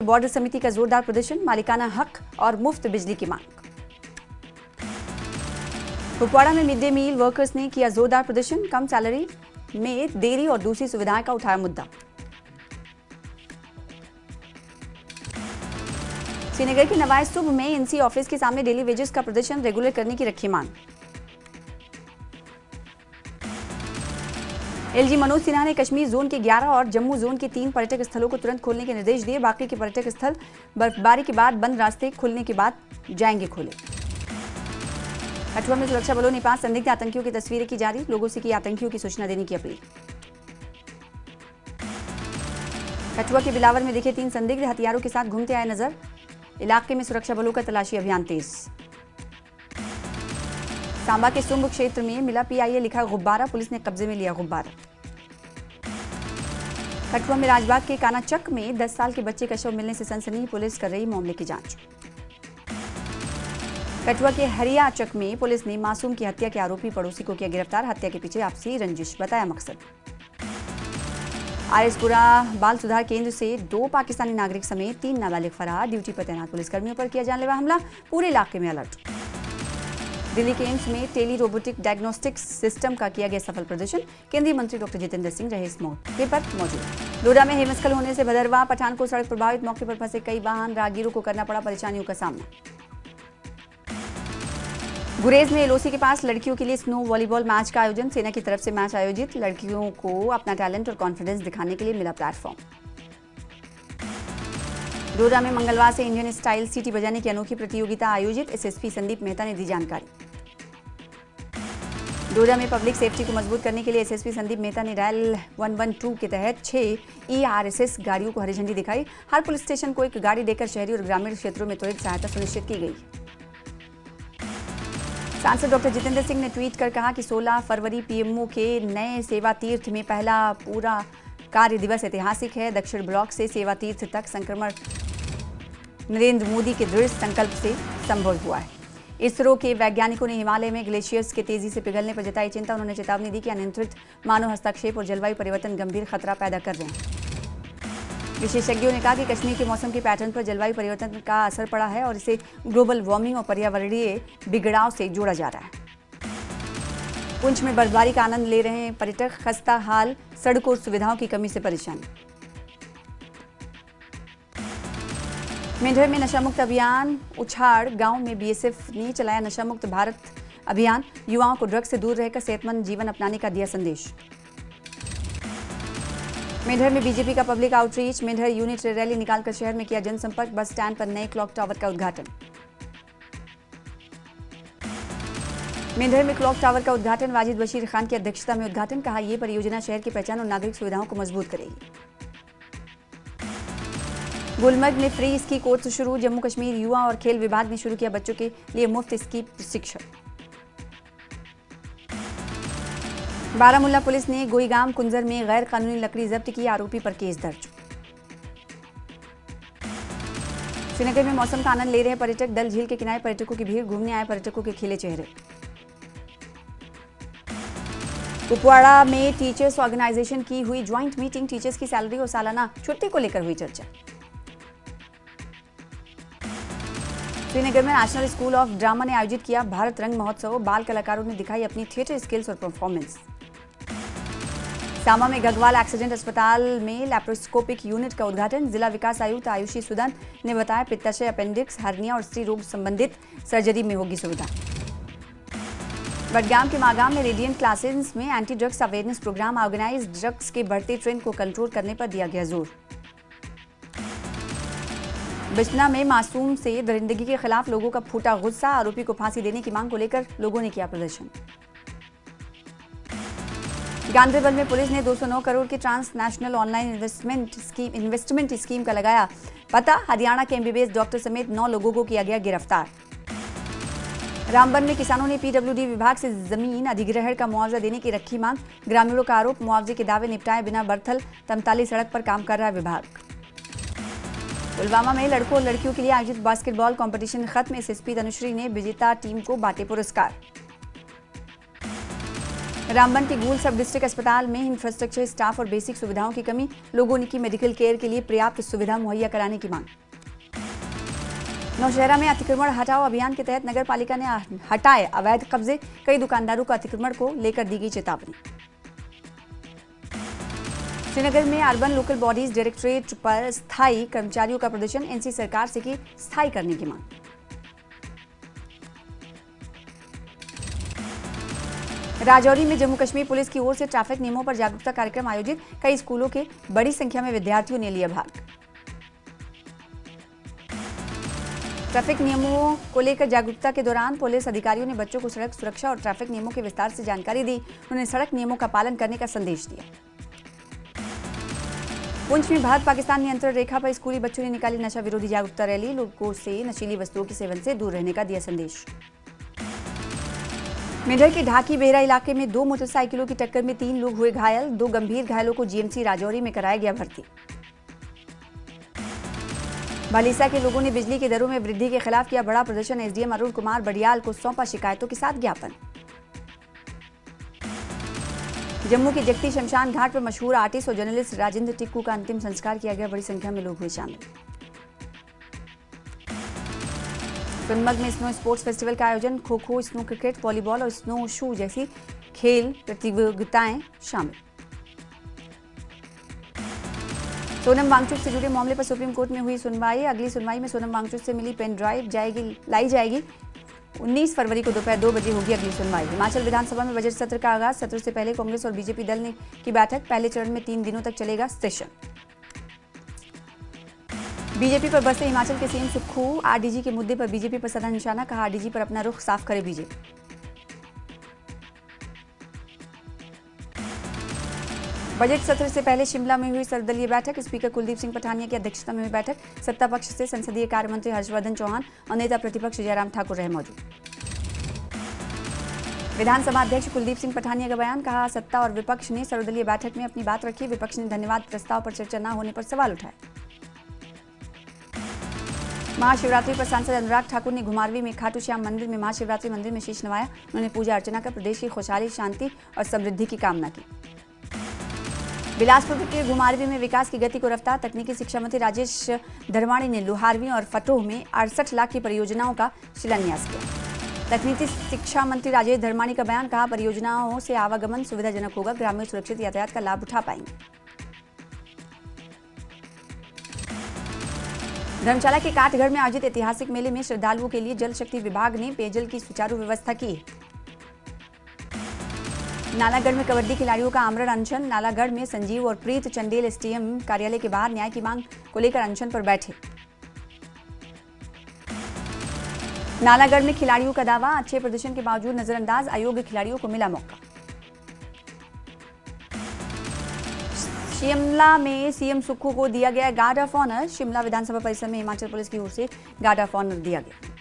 Border समिति का जोरदार प्रदर्शन, मालिकाना हक और मुफ्त बिजली की मांग। कुपवाड़ा में मिड डे मील वर्कर्स ने किया जोरदार प्रदर्शन, कम सैलरी में देरी और दूसरी सुविधाएं का उठाया मुद्दा। श्रीनगर के नवाय सुबह में एनसी ऑफिस के सामने डेली वेजेस का प्रदर्शन रेगुलर करने की रखी मांग। एलजी मनोज सिन्हा ने कश्मीर जोन के 11 और जम्मू जोन के 3 पर्यटक स्थलों को तुरंत खोलने के निर्देश दिए। बाकी के पर्यटक स्थल बर्फबारी के बाद बंद रास्ते खुलने के बाद जाएंगे खोले। कठुआ में सुरक्षा बलों ने 5 संदिग्ध आतंकियों की तस्वीरें की जारी, लोगों से की आतंकियों की सूचना देने की अपील। कठुआ के बिलावर में दिखे 3 संदिग्ध हथियारों के साथ घूमते आए नजर, इलाके में सुरक्षा बलों का तलाशी अभियान तेज। सांबा के सुंब क्षेत्र में मिला पीआईए लिखा गुब्बारा, पुलिस ने कब्जे में लिया गुब्बारा। कठुआ में राजबाग के कानाचक में 10 साल के बच्चे का शव मिलने से सनसनी, पुलिस कर रही मामले की जांच। कठुआ के हरियाचक में पुलिस ने मासूम की हत्या के आरोपी पड़ोसी को किया गिरफ्तार, हत्या के पीछे आपसी रंजिश बताया मकसद। आरएसपुरा बाल सुधार केंद्र से 2 पाकिस्तानी नागरिक समेत 3 नाबालिग फरार, ड्यूटी पर तैनात पुलिसकर्मियों पर किया जानलेवा हमला, पूरे इलाके में अलर्ट। दिल्ली के एम्स में टेली रोबोटिक डायग्नोस्टिक्स सिस्टम का किया गया सफल प्रदर्शन, केंद्रीय मंत्री डॉक्टर जितेंद्र सिंह रहे इस मौके पर मौजूद। डोडा में हिमस्खलन होने से भदरवा पठानकोट सड़क प्रभावित, मौके पर फंसे कई वाहन, राहगीरों को करना पड़ा परेशानियों का सामना। गुरेज में एलओसी के पास लड़कियों के लिए स्नो वॉलीबॉल मैच का आयोजन, सेना की तरफ से मैच आयोजित, लड़कियों को अपना टैलेंट और कॉन्फिडेंस दिखाने के लिए मिला प्लेटफॉर्म। डोडा में मंगलवार से इंडियन स्टाइल सीटी बजाने की अनोखी प्रतियोगिता आयोजित, एसएसपी संदीप मेहता ने दी जानकारी। डोडा में पब्लिक सेफ्टी को मजबूत करने के लिए एसएसपी संदीप मेहता ने डायल 112 के तहत 6 ERSS गाड़ियों को हरी झंडी दिखाई। हर पुलिस स्टेशन को एक गाड़ी देकर शहरी और ग्रामीण क्षेत्रों में त्वरित सहायता सुनिश्चित की गई। सांसद डॉक्टर जितेंद्र सिंह ने ट्वीट कर कहा कि 16 फरवरी पीएमओ के नए सेवा तीर्थ में पहला पूरा कार्य दिवस ऐतिहासिक है। दक्षिण ब्लॉक से सेवा तीर्थ तक संक्रमण नरेंद्र मोदी के दृढ़ संकल्प से संभव हुआ है। इसरो के वैज्ञानिकों ने हिमालय में ग्लेशियर्स के तेजी से पिघलने पर जताई चिंता। उन्होंने चेतावनी दी कि अनियंत्रित मानव हस्तक्षेप और जलवायु परिवर्तन गंभीर खतरा पैदा कर रहे हैं। विशेषज्ञों ने कहा कि कश्मीर के मौसम के पैटर्न पर जलवायु परिवर्तन का असर पड़ा है और इसे ग्लोबल वार्मिंग और पर्यावरणीय बिगड़ाव से जोड़ा जा रहा है। पुंछ में बर्फबारी का आनंद ले रहे हैं पर्यटक, खस्ता हाल, सड़कों और सुविधाओं की कमी से परेशान। मेंढर में नशामुक्त अभियान, उछाड़ गांव में बीएसएफ ने चलाया नशामुक्त भारत अभियान, युवाओं को ड्रग्स से दूर रहकर सेहतमंद जीवन अपनाने का दिया संदेश। मेंढर में बीजेपी का public outreach, Mendhar unit rally निकालकर शहर में किया जनसंपर्क, बस स्टैंड पर नए क्लॉक टावर का उद्घाटन। मेंढर में क्लॉक टावर का उद्घाटन, वाजिद बशीर खान की अध्यक्षता में उद्घाटन, कहा यह परियोजना शहर की पहचान और नागरिक सुविधाओं को मजबूत करेगी। गुलमर्ग में फ्री स्की कोर्स शुरू, जम्मू कश्मीर युवा और खेल विभाग ने शुरू किया बच्चों के लिए मुफ्त स्की प्रशिक्षण। बारामूला पुलिस ने गोईगाम कुंजर में गैर कानूनी लकड़ी जब्त की, आरोपी पर केस दर्ज। श्रीनगर में मौसम का आनंद ले रहे पर्यटक दल, झील के किनारे पर्यटकों की भीड़, घूमने आए पर्यटकों के खिले चेहरे। कुपवाड़ा में टीचर्स ऑर्गेनाइजेशन की हुई ज्वाइंट मीटिंग, टीचर्स की सैलरी और सालाना छुट्टी को लेकर हुई चर्चा। श्रीनगर में नेशनल स्कूल ऑफ ड्रामा ने आयोजित किया भारत रंग महोत्सव, बाल कलाकारों ने दिखाई अपनी थिएटर स्किल्स और परफॉर्मेंस। सांबा में गगवाल एक्सीडेंट अस्पताल में लैप्रोस्कोपिक यूनिट का उद्घाटन, जिला विकास आयुक्त आयुषी सुदन ने बताया पित्ताशय, अपेंडिक्स, हर्निया और स्त्री रोग संबंधित सर्जरी में होगी सुविधा। बडगाम के मागाम में रेडियंट क्लासेस में anti drugs awareness programme organise, drugs के बढ़ते ट्रेंड को कंट्रोल करने पर दिया गया जोर। बिश्ना में मासूम से दरिंदगी के खिलाफ लोगों का फूटा गुस्सा, आरोपी को फांसी देने की मांग को लेकर लोगों ने किया प्रदर्शन। गांधरबल में पुलिस ने 209 करोड़ की ट्रांसनेशनल ऑनलाइन इन्वेस्टमेंट स्कीम का लगाया पता, हरियाणा के एमबीबीएस डॉक्टर समेत 9 लोगों को किया गया गिरफ्तार। रामबन में किसानों ने पीडब्ल्यूडी विभाग से जमीन अधिग्रहण का मुआवजा देने की रखी मांग, ग्रामीणों का आरोप मुआवजे के दावे निपटाए बिना बरथल तमताली सड़क पर काम कर रहा है विभाग। पुलवामा में लड़कों और लड़कियों के लिए आयोजित बास्केटबॉल कंपटीशन खत्म, एसएसपी तनुश्री ने विजेता टीम को बांटे पुरस्कार। रामबन के गूल सब डिस्ट्रिक्ट अस्पताल में इंफ्रास्ट्रक्चर, स्टाफ और बेसिक सुविधाओं की कमी, लोगों ने की मेडिकल केयर के लिए पर्याप्त सुविधा मुहैया कराने की मांग। नौशहरा में अतिक्रमण हटाओ अभियान के तहत नगर पालिका ने हटाए अवैध कब्जे, कई दुकानदारों को अतिक्रमण को लेकर दी गई चेतावनी। श्रीनगर में अर्बन लोकल बॉडीज डायरेक्टरेट पर स्थायी कर्मचारियों का प्रदर्शन, एनसी सरकार से की स्थायी करने की मांग। राजौरी में जम्मू कश्मीर पुलिस की ओर से ट्रैफिक नियमों पर जागरूकता कार्यक्रम आयोजित, कई स्कूलों के बड़ी संख्या में विद्यार्थियों ने लिया भाग। ट्रैफिक नियमों को लेकर जागरूकता के दौरान पुलिस अधिकारियों ने बच्चों को सड़क सुरक्षा और ट्रैफिक नियमों के विस्तार से जानकारी दी। उन्होंने सड़क नियमों का पालन करने का संदेश दिया। पुंछ में भारत पाकिस्तान नियंत्रण रेखा पर स्कूली बच्चों ने निकाली नशा विरोधी जागरूकता रैली, लोगों से नशीली वस्तुओं के सेवन से दूर रहने का दिया संदेश। मेंढर के ढाकी बेहरा इलाके में 2 मोटरसाइकिलों की टक्कर में 3 लोग हुए घायल, 2 गंभीर घायलों को जीएमसी राजौरी में कराया गया भर्ती। बालिसा के लोगों ने बिजली की दरों में वृद्धि के खिलाफ किया बड़ा प्रदर्शन, एसडीएम अरुण कुमार बडियाल को सौंपा शिकायतों के साथ ज्ञापन। जम्मू के जगती शमशान घाट पर मशहूर आर्टिस्ट और जर्नलिस्ट राजेंद्र टिक्कू का अंतिम संस्कार किया गया, बड़ी संख्या में लोग हुए शामिल। सोनमर्ग में स्नो स्पोर्ट्स फेस्टिवल का आयोजन, kho kho, snow cricket, volleyball और स्नो शू जैसी खेल प्रतियोगिताएं शामिल। सोनम वांगचुक से जुड़े मामले पर सुप्रीम कोर्ट में हुई सुनवाई, अगली सुनवाई में सोनम वांगचुक से मिली पेन ड्राइव लाई जाएगी। 19 फरवरी को दोपहर 2 बजे होगी अगली सुनवाई। हिमाचल विधानसभा में बजट सत्र का आगाज, सत्र से पहले कांग्रेस और बीजेपी दल ने की बैठक, पहले चरण में 3 दिनों तक चलेगा सेशन। बीजेपी पर बरसे हिमाचल के सीएम सुक्खू, आरडीजी के मुद्दे पर बीजेपी पर सदा निशाना, कहा आरडीजी पर अपना रुख साफ करे बीजेपी। बजट सत्र से पहले शिमला में हुई सर्वदलीय बैठक, स्पीकर कुलदीप सिंह पठानिया की अध्यक्षता में हुई बैठक, सत्ता पक्ष से संसदीय कार्य मंत्री हर्षवर्धन चौहान और नेता प्रतिपक्ष जयराम ठाकुर रहे मौजूद। विधानसभा अध्यक्ष कुलदीप सिंह पठानिया का बयान, कहा सत्ता और विपक्ष ने सर्वदलीय बैठक में अपनी बात रखी, विपक्ष ने धन्यवाद प्रस्ताव पर चर्चा न होने पर सवाल उठाए। महाशिवरात्रि पर सांसद अनुराग ठाकुर ने घुमारवीं में खाटू श्याम मंदिर में महाशिवरात्रि मंदिर में शीश नवाया। उन्होंने पूजा अर्चना कर प्रदेश की खुशहाली, शांति और समृद्धि की कामना की। बिलासपुर के घुमारवीं में विकास की गति को रफ्तार, तकनीकी शिक्षा मंत्री राजेश धर्माणी ने लोहारवीं और फटोह में 68 लाख की परियोजनाओं का शिलान्यास किया। तकनीकी शिक्षा मंत्री राजेश धर्माणी का बयान, कहा परियोजनाओं से आवागमन सुविधाजनक होगा, ग्रामीण सुरक्षित यातायात का लाभ उठा पाएंगे। धर्मशाला के काठगढ़ में आयोजित ऐतिहासिक मेले में श्रद्धालुओं के लिए जल शक्ति विभाग ने पेयजल की सुचारू व्यवस्था की। नालागढ़ में कबड्डी खिलाड़ियों का आमरण अनशन, नालागढ़ में संजीव और प्रीत चंडेल एसडीएम कार्यालय के बाहर न्याय की मांग को लेकर अनशन पर बैठे। नालागढ़ में खिलाड़ियों का दावा, अच्छे प्रदर्शन के बावजूद नजरअंदाज, अयोग्य खिलाड़ियों को मिला मौका। शिमला में सीएम सुक्खू को दिया गया गार्ड ऑफ ऑनर, शिमला विधानसभा परिसर में हिमाचल पुलिस की ओर से गार्ड ऑफ ऑनर दिया गया।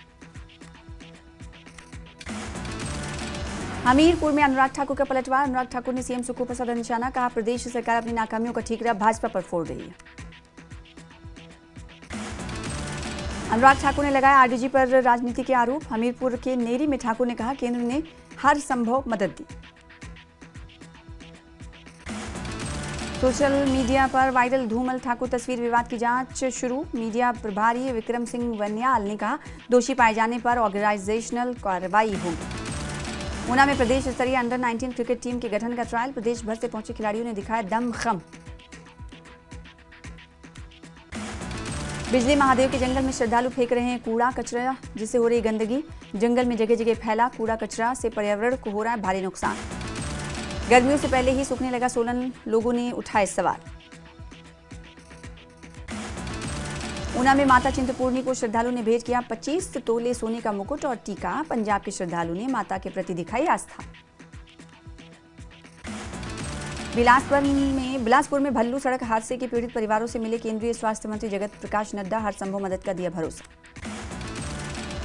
हमीरपुर में अनुराग ठाकुर का पलटवार, अनुराग ठाकुर ने सीएम सुक्खू पर सदा निशाना, कहा प्रदेश सरकार अपनी नाकामियों का ठीकरा भाजपा पर फोड़ रही है। अनुराग ठाकुर ने लगाया आरडीजी पर राजनीति के आरोप, हमीरपुर के नेरी में ठाकुर ने कहा केंद्र ने हर संभव मदद दी। सोशल मीडिया पर वायरल धूमल ठाकुर तस्वीर विवाद की जांच शुरू, मीडिया प्रभारी विक्रम सिंह वन्याल ने कहा दोषी पाए जाने पर ऑर्गेनाइजेशनल कार्रवाई होगी। ऊना में प्रदेश स्तरीय अंडर 19 क्रिकेट टीम के गठन का ट्रायल, प्रदेश भर से पहुंचे खिलाड़ियों ने दिखाया दमखम। बिजली महादेव के जंगल में श्रद्धालु फेंक रहे हैं कूड़ा कचरा, जिससे हो रही गंदगी, जंगल में जगह जगह फैला कूड़ा कचरा से पर्यावरण को हो रहा है भारी नुकसान। गर्मियों से पहले ही सूखने लगा सोलन, लोगों ने उठाए सवाल। ऊना में माता चिंतपूर्णी को श्रद्धालु ने भेंट किया 25 तोले सोने का मुकुट और टीका, पंजाब के श्रद्धालु ने माता के प्रति दिखाई आस्था। बिलासपुर में भल्लू सड़क हादसे के पीड़ित परिवारों से मिले केंद्रीय स्वास्थ्य मंत्री जगत प्रकाश नड्डा, हर संभव मदद का दिया भरोसा।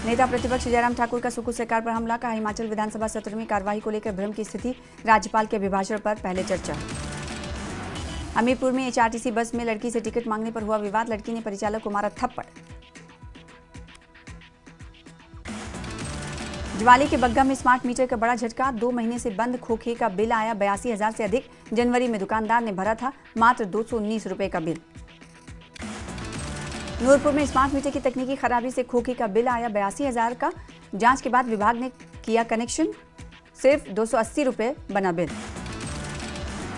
नेता प्रतिपक्ष जयराम ठाकुर का सुक्खू सरकार पर हमला, कहा हिमाचल विधानसभा सत्र में कार्यवाही को लेकर भ्रम की स्थिति, राज्यपाल के अभिभाषण पर पहले चर्चा। हमीरपुर में एचआरटीसी बस में लड़की से टिकट मांगने पर हुआ विवाद, लड़की ने परिचालक को मारा थप्पड़। ज्वाली के बग्गा में स्मार्ट मीटर का बड़ा झटका। 2 महीने से बंद खोखे का बिल आया 82,000 से अधिक। जनवरी में दुकानदार ने भरा था मात्र 219 रुपए का बिल। नूरपुर में स्मार्ट मीटर की तकनीकी खराबी से खोखे का बिल आया 82,000 का। जांच के बाद विभाग ने किया कनेक्शन, सिर्फ 280 रुपए बना बिल।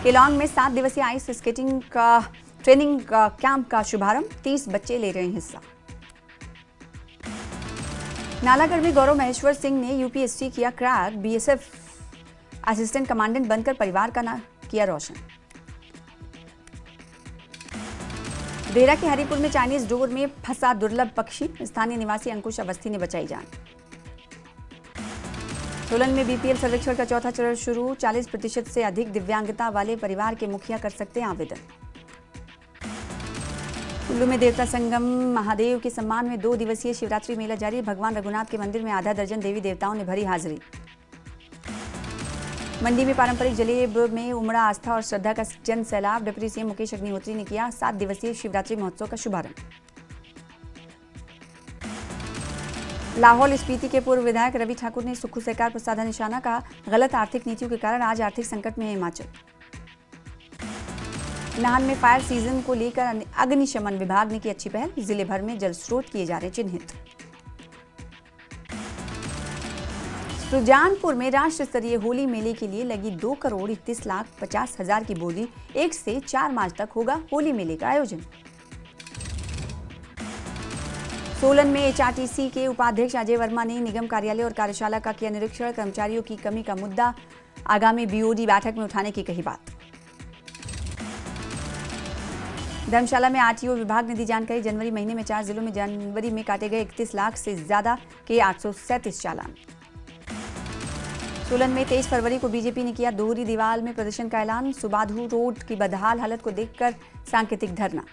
केलांग में 7 दिवसीय आइस स्केटिंग का ट्रेनिंग कैंप का शुभारंभ। 30 बच्चे ले रहे हैं हिस्सा। नालागढ़ में गौरव महेश्वर सिंह ने यूपीएससी किया क्रैक। बीएसएफ असिस्टेंट कमांडेंट बनकर परिवार का नाम किया रोशन। देहरा के हरिपुर में चाइनीज डोर में फंसा दुर्लभ पक्षी। स्थानीय निवासी अंकुश अवस्थी ने बचाई जान। सोलन में बीपीएल सर्वेक्षण का चौथा चरण शुरू। 40% से अधिक दिव्यांगता वाले परिवार के मुखिया कर सकते हैं आवेदन। कुल्लू में देवता संगम महादेव के सम्मान में 2 दिवसीय शिवरात्रि मेला जारी। भगवान रघुनाथ के मंदिर में आधा दर्जन देवी देवताओं ने भरी हाजिरी। मंडी में पारंपरिक जलेब में उमड़ा आस्था और श्रद्धा का जन सैलाब। डिप्टी सीएम मुकेश अग्निहोत्री ने किया 7 दिवसीय शिवरात्रि महोत्सव का शुभारंभ। लाहौल स्पीति के पूर्व विधायक रवि ठाकुर ने सुक्खू सरकार पर साधा निशाना। कहा, गलत आर्थिक नीतियों के कारण आज आर्थिक संकट में है हिमाचल। नाहन में फायर सीजन को लेकर अग्निशमन विभाग ने की अच्छी पहल। जिले भर में जल स्रोत किए जा रहे चिन्हित। सुजानपुर में राष्ट्र स्तरीय होली मेले के लिए लगी 2,31,50,000 की बोली। 1 से 4 मार्च तक होगा होली मेले का आयोजन। सोलन में एचआरटीसी के उपाध्यक्ष अजय वर्मा ने निगम कार्यालय और कार्यशाला का किया निरीक्षण। कर्मचारियों की कमी का मुद्दा आगामी बीओडी बैठक में उठाने की कही बात। धर्मशाला में आरटीओ विभाग ने दी जानकारी। जनवरी महीने में 4 जिलों में जनवरी में काटे गए 31 लाख से ज्यादा के 837 चालान। सोलन में 23 फरवरी को बीजेपी ने किया दोहरी दीवार में प्रदर्शन का ऐलान। सुबाधु रोड की बदहाल हालत को देखकर सांकेतिक धरना।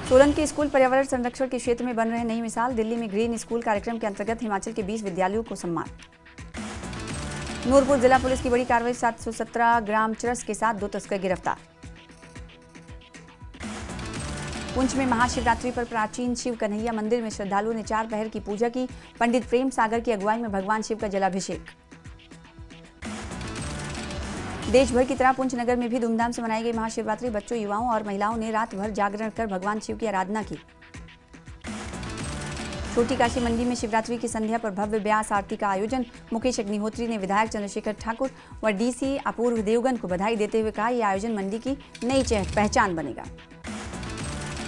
सोलन के स्कूल पर्यावरण संरक्षण के क्षेत्र में बन रहे नई मिसाल। दिल्ली में ग्रीन स्कूल कार्यक्रम के अंतर्गत हिमाचल के 20 विद्यालयों को सम्मान। नूरपुर जिला पुलिस की बड़ी कार्रवाई। 717 ग्राम चरस के साथ 2 तस्कर गिरफ्तार। पुंछ में महाशिवरात्रि पर प्राचीन शिव कन्हैया मंदिर में श्रद्धालुओं ने 4 पहर की पूजा की। पंडित प्रेम सागर की अगुवाई में भगवान शिव का जलाभिषेक। देश भर की तरह पुंछ नगर में भी धूमधाम से मनाई गई महाशिवरात्रि। बच्चों, युवाओं और महिलाओं ने रात भर जागरण कर भगवान शिव की आराधना की। छोटी काशी मंडी में शिवरात्रि की संध्या पर भव्य ब्यास आरती का आयोजन। मुकेश अग्निहोत्री ने विधायक चंद्रशेखर ठाकुर व डीसी अपूर्व देवगन को बधाई देते हुए कहा, यह आयोजन मंडी की नई पहचान बनेगा।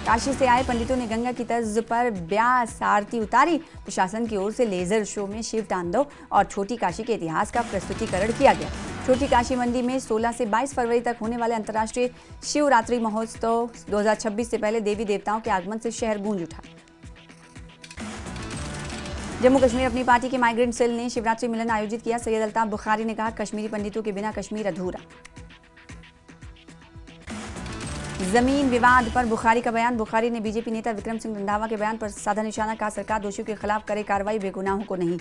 काशी से आए पंडितों ने गंगा की तर्ज पर ब्यास आरती उतारी। प्रशासन की ओर से लेजर शो में शिव तांडव और छोटी काशी के इतिहास का प्रस्तुतिकरण किया गया। छोटी काशी मंडी में 16 से 22 फरवरी तक होने वाले अंतर्राष्ट्रीय शिवरात्रि महोत्सव 2026 से पहले देवी देवताओं के आगमन से शहर गूंज उठा। जम्मू कश्मीर अपनी पार्टी के माइग्रेंट सेल ने शिवरात्रि मिलन आयोजित किया। सैयद अल्ताफ बुखारी ने कहा, कश्मीरी पंडितों के बिना कश्मीर अधूरा। जमीन विवाद पर बुखारी का बयान। बुखारी ने बीजेपी नेता विक्रम सिंह रंधावा के बयान पर साधा निशाना। कहा, सरकार दोषियों के खिलाफ करे कार्रवाई, बेगुनाहों को नहीं।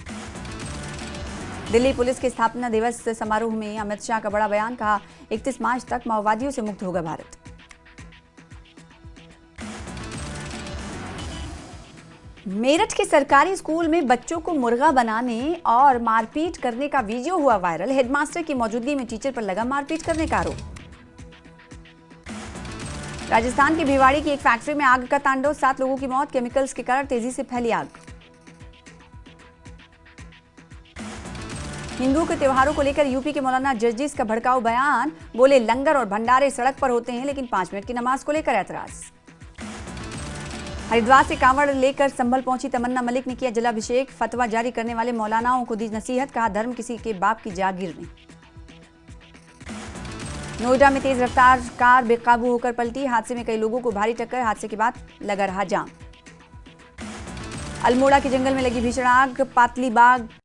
दिल्ली पुलिस के स्थापना दिवस समारोह में अमित शाह का बड़ा बयान। कहा, 31 मार्च तक माओवादियों से मुक्त होगा भारत। मेरठ के सरकारी स्कूल में बच्चों को मुर्गा बनाने और मारपीट करने का वीडियो हुआ वायरल। हेडमास्टर की मौजूदगी में टीचर पर लगा मारपीट करने का आरोप। राजस्थान के भिवाड़ी की एक फैक्ट्री में आग का तांडव। 7 लोगों की मौत। केमिकल्स के कारण तेजी से फैली आग। हिंदुओं के त्योहारों को लेकर यूपी के मौलाना जर्जिस का भड़काऊ बयान। बोले, लंगर और भंडारे सड़क पर होते हैं, लेकिन 5 मिनट की नमाज को लेकर ऐतराज। हरिद्वार से कांवड़ लेकर संभल पहुंची तमन्ना मलिक ने किया जलाभिषेक। फतवा जारी करने वाले मौलानाओं को दी नसीहत। कहा, धर्म किसी के बाप की जागीर नहीं। नोएडा में तेज रफ्तार कार बेकाबू होकर पलटी। हादसे में कई लोगों को भारी टक्कर। हादसे के बाद लगा रहा जाम। अल्मोड़ा के जंगल में लगी भीषण आग। पातली बाग